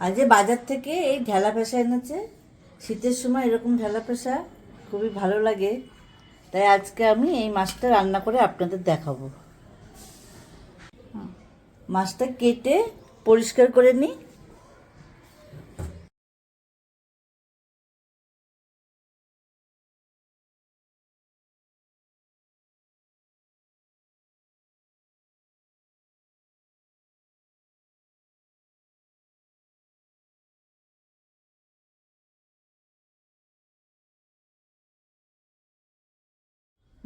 আজ বাজার থেকে এই ঢেলা পেশা এনেছে। শীতের সময় এরকম ঢেলা পেশা খুবই ভালো লাগে, তাই আজকে আমি এই মাছটা রান্না করে আপনাদের দেখাবো। মাছটা কেটে পরিষ্কার করে নিই।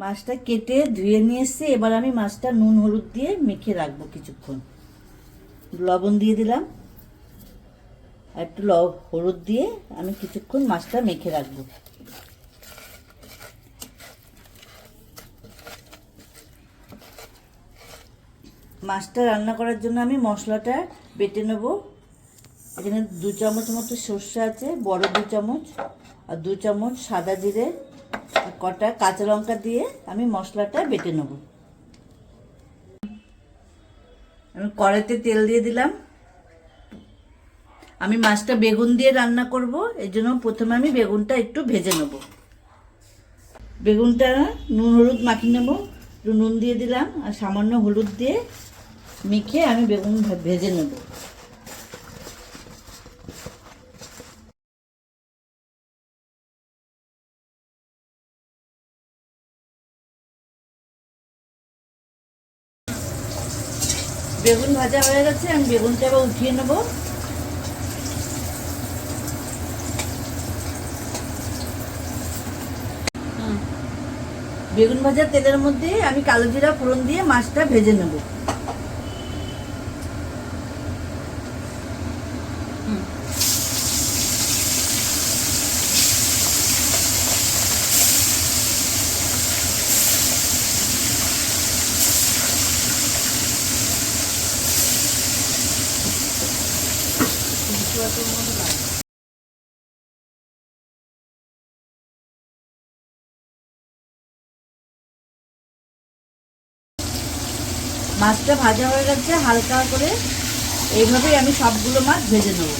মাছটা কেটে ধুয়ে নিয়ে এসেছি। এবার আমি মাছটা নুন হলুদ দিয়ে মেখে রাখবো কিছুক্ষণ। লবণ দিয়ে দিলাম আর একটু হলুদ দিয়ে আমি কিছুক্ষণ মাছটা মেখে রাখবো। মাছটা রান্না করার জন্য আমি মশলাটা বেটে নেব। এখানে 2 চামচ মতো সর্ষে আছে, বড় 2 চামচ, আর 2 চামচ সাদা জিরে, আর কটা কাঁচা লঙ্কা দিয়ে আমি মশলাটা বেটে নেব। আমি কড়াইতে তেল দিয়ে দিলাম। আমি মাছটা বেগুন দিয়ে রান্না করব, এর জন্য প্রথমে আমি বেগুনটা একটু ভেজে নেব। বেগুনটা নুন হলুদ মাখিয়ে নেব। একটু নুন দিয়ে দিলাম আর সামান্য হলুদ দিয়ে মেখে আমি বেগুন ভেজে নেব। বেগুন ভাজা হয়ে গেছে, আমি বেগুনটা এবার উঠিয়ে নেব। বেগুন ভাজা তেলের মধ্যে আমি কালো জিরা ফোড়ন দিয়ে মাছটা ভেজে নেব। মাছটা ভাজা হয়ে গেছে হালকা করে। এইভাবেই আমি সবগুলো মাছ ভেজে নেব।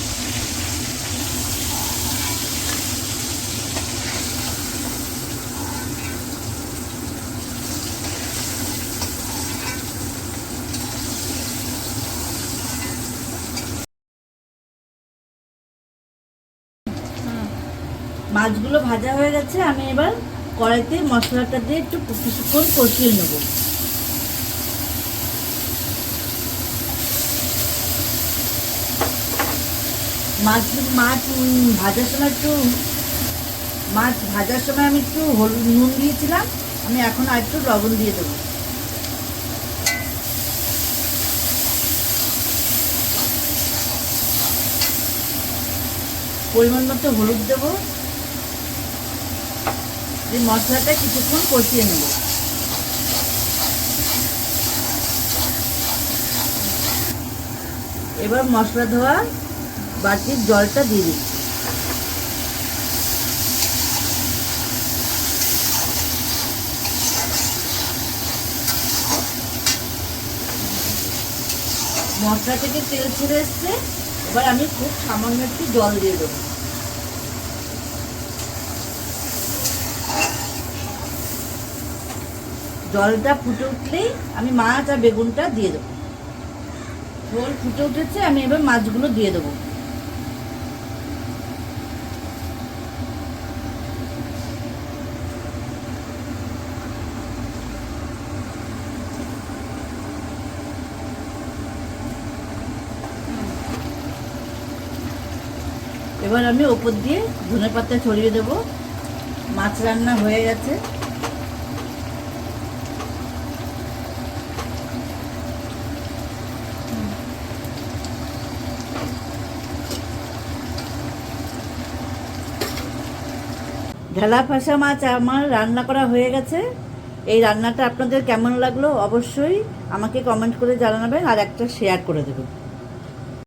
মাছগুলো ভাজা হয়ে গেছে, আমি এবার কড়াইতে মশলাটা দিয়ে একটু কিছুক্ষণ কষিয়ে নেব। মাছ মাছ ভাজার সময় একটু মাছ ভাজার সময় আমি একটু হলুদ নুন দিয়েছিলাম, আমি এখন আর একটু লবণ দিয়ে দেবো। পরিমাণ মতো হলুদ দেবো, দিয়ে মশলাটা কিছুক্ষণ কষিয়ে নেব। এবার মশলা ধোয়া বাটির জলটা দিয়ে দিচ্ছি। মশলা থেকে তেল ছেড়ে এসছে, এবার আমি খুব সামান্য একটু জল দিয়ে দেবো। জলটা ফুটে উঠলেই আমি মাছ আর বেগুনটা দিয়ে দেবো। ঝোল ফুটে উঠেছে, আমি এবার মাছগুলো দিয়ে দেবো। এবার আমি ওপর দিয়ে ধনেপাতা ছড়িয়ে দেব। মাছ রান্না হয়ে গেছে। ঢেলা ফাঁসা মাছ আমার রান্না করা হয়ে গেছে। এই রান্নাটা আপনাদের কেমন লাগলো অবশ্যই আমাকে কমেন্ট করে জানাবেন আর একটা শেয়ার করে দেবেন।